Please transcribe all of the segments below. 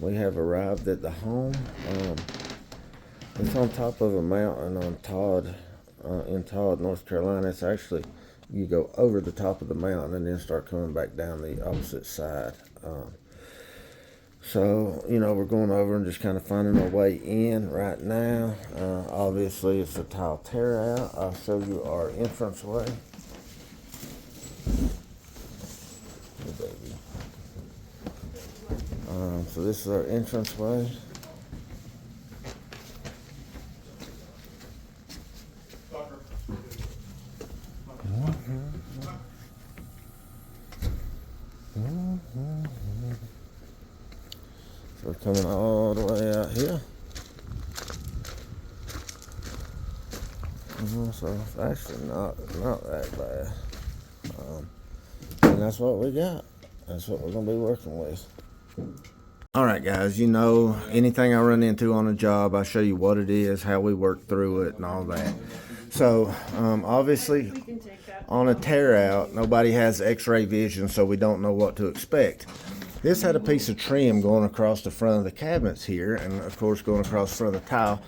We have arrived at the home. It's on top of a mountain on Todd, in Todd, North Carolina. It's actually, you go over the top of the mountain and then start coming back down the opposite side. So, we're going over and just kind of finding our way in right now. Obviously, it's a tile tear out. I'll show you our entranceway. Hey, baby. So this is our entranceway. So we're coming all the way out here. So it's actually not that bad. And that's what we got. That's what we're going to be working with. Alright guys, anything I run into on a job, I show you what it is, how we work through it, and all that. So, obviously, on a tear out, nobody has x-ray vision, so we don't know what to expect. This had a piece of trim going across the front of the cabinets here, and of course going across the front of the tile.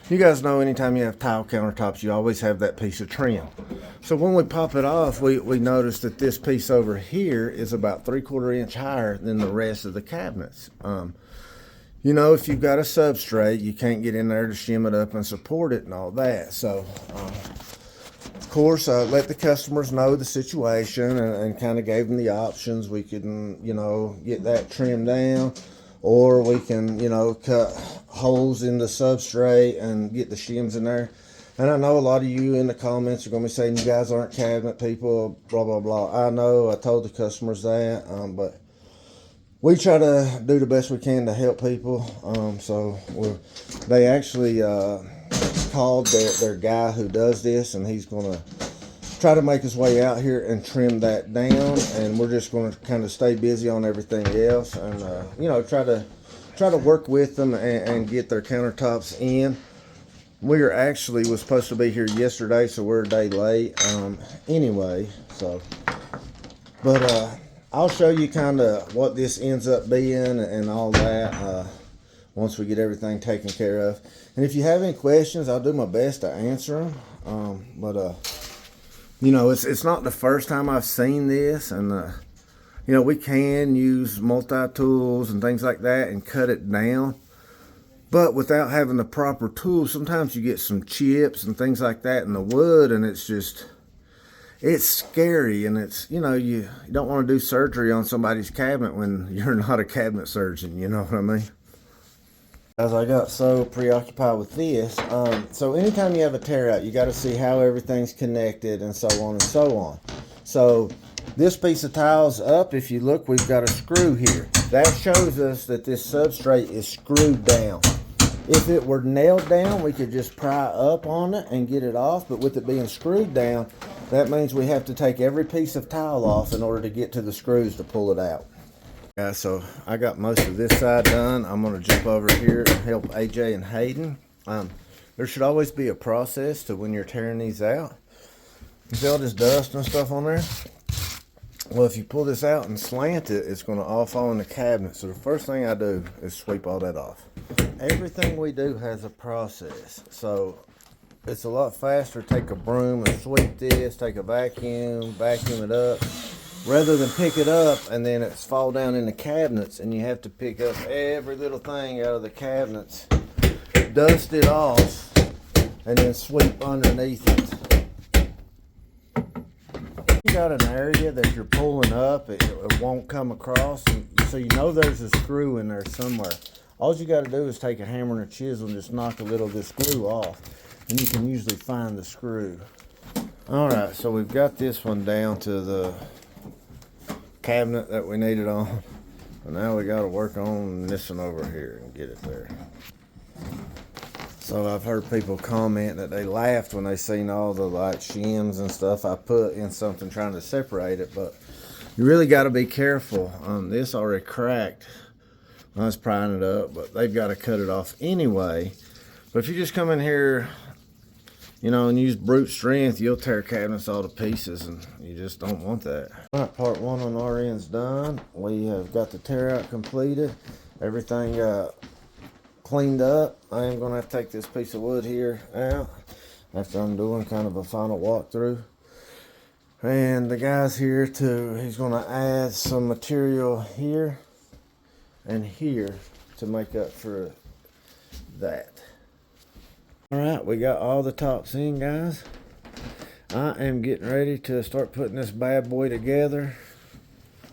You guys know anytime you have tile countertops, you always have that piece of trim. So when we pop it off, we notice that this piece over here is about 3/4 inch higher than the rest of the cabinets. If you've got a substrate, you can't get in there to shim it up and support it and all that. So, of course, let the customers know the situation and kind of gave them the options. We can, get that trimmed down, or we can, cut holes in the substrate and get the shims in there. And I know a lot of you in the comments are going to be saying you guys aren't cabinet people, blah, blah, blah. I know, I told the customers that, but we try to do the best we can to help people. So they actually called their guy who does this, and he's going to try to make his way out here and trim that down. And we're just going to kind of stay busy on everything else, and try to work with them and get their countertops in. We was supposed to be here yesterday, so we're a day late. Anyway, but I'll show you kind of what this ends up being and all that once we get everything taken care of. And if you have any questions, I'll do my best to answer them. It's not the first time I've seen this, and we can use multi-tools and things like that and cut it down. But without having the proper tools, sometimes you get some chips and things like that in the wood, and it's scary. And it's, you don't want to do surgery on somebody's cabinet when you're not a cabinet surgeon, you know what I mean? As I got so preoccupied with this, so anytime you have a tear out, you got to see how everything's connected and so on and so on. So this piece of tile's up. If you look, we've got a screw here. That shows us that this substrate is screwed down. If it were nailed down, we could just pry up on it and get it off. But with it being screwed down, that means we have to take every piece of tile off in order to get to the screws to pull it out. Yeah, so I got most of this side done. I'm going to jump over here and help AJ and Hayden. There should always be a process to when you're tearing these out. You see all this dust and stuff on there? Well, if you pull this out and slant it, it's going to all fall in the cabinet. So the first thing I do is sweep all that off. Everything we do has a process. So it's a lot faster to take a broom and sweep this, take a vacuum it up, rather than pick it up and then it's fall down in the cabinets and you have to pick up every little thing out of the cabinets, dust it off, and then sweep underneath it. You got an area that you're pulling up, it won't come across, so there's a screw in there somewhere. All you got to do is take a hammer and a chisel and just knock a little of this glue off, and you can usually find the screw. Alright, so we've got this one down to the cabinet that we needed on, and now we got to work on this one over here and get it there. So I've heard people comment that they laughed when they seen all the shims and stuff I put in something trying to separate it, but you really got to be careful. This already cracked when I was prying it up, but they've got to cut it off anyway. But if you just come in here, and use brute strength, you'll tear cabinets all to pieces, and you just don't want that. All right, part one on our end's done. We have got the tear out completed. everything cleaned up. I am going to have to take this piece of wood here out after I'm doing kind of a final walkthrough. And the guy's here too. He's going to add some material here and here to make up for that. Alright, we got all the tops in, guys. I am getting ready to start putting this bad boy together.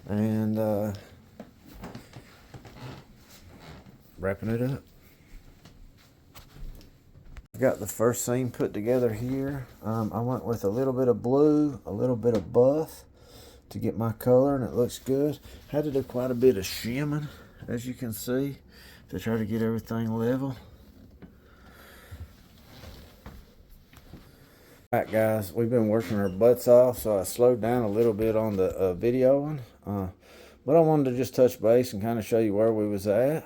And wrapping it up. I've got the first seam put together here. I went with a little bit of blue, a little bit of buff to get my color, and it looks good. Had to do quite a bit of shimming, as you can see, to try to get everything level. Alright guys, we've been working our butts off, so I slowed down a little bit on the videoing. But I wanted to just touch base and kind of show you where we was at.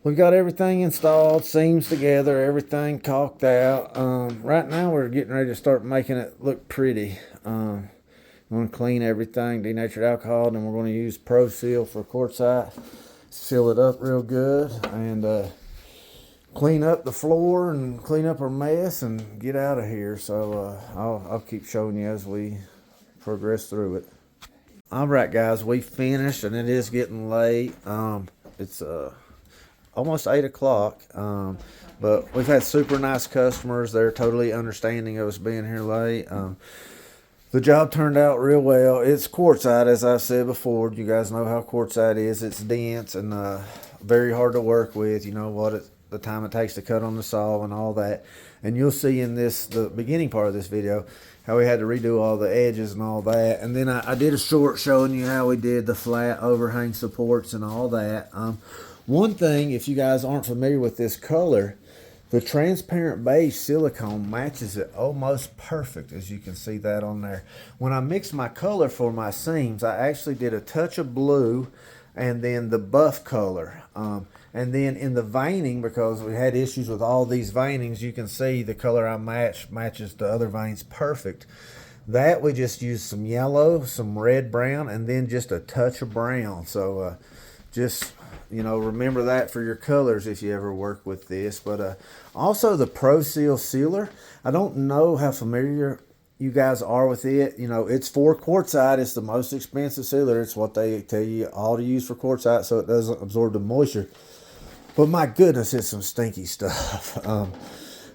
We've got everything installed, seams together, everything caulked out. Right now we're getting ready to start making it look pretty. I'm going to clean everything, denatured alcohol, and then we're going to use Pro Seal for quartzite. Seal it up real good and clean up the floor and clean up our mess and get out of here. So I'll keep showing you as we progress through it. Alright guys, we finished and it is getting late. It's almost 8 o'clock, but we've had super nice customers. They're totally understanding of us being here late. The job turned out real well. It's quartzite, as I said before. You guys know how quartzite is. It's dense and very hard to work with. You know what the time it takes to cut on the saw and all that. And you'll see in the beginning part of this video how we had to redo all the edges and all that. And then I did a short showing you how we did the flat overhang supports and all that. One thing, if you guys aren't familiar with this color, the transparent beige silicone matches it almost perfect, as you can see that on there. When I mixed my color for my seams, I actually did a touch of blue and then the buff color. And then in the veining, because we had issues with all these veinings, you can see the color I matches the other veins perfect. That we just used some yellow, some red brown, and then just a touch of brown. So just, you know, remember that for your colors if you ever work with this. But also the Pro Seal sealer. I don't know how familiar you guys are with it. You know, it's for quartzite. It's the most expensive sealer. It's what they tell you all to use for quartzite so it doesn't absorb the moisture. But my goodness, it's some stinky stuff.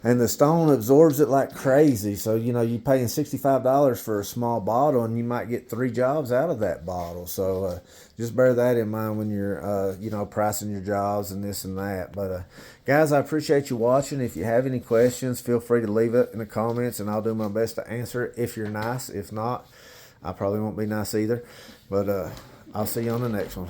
And the stone absorbs it like crazy. So, you know, you're paying $65 for a small bottle and you might get 3 jobs out of that bottle. So just bear that in mind when you're, you know, pricing your jobs and this and that. But guys, I appreciate you watching. If you have any questions, feel free to leave it in the comments and I'll do my best to answer it if you're nice. If not, I probably won't be nice either. But I'll see you on the next one.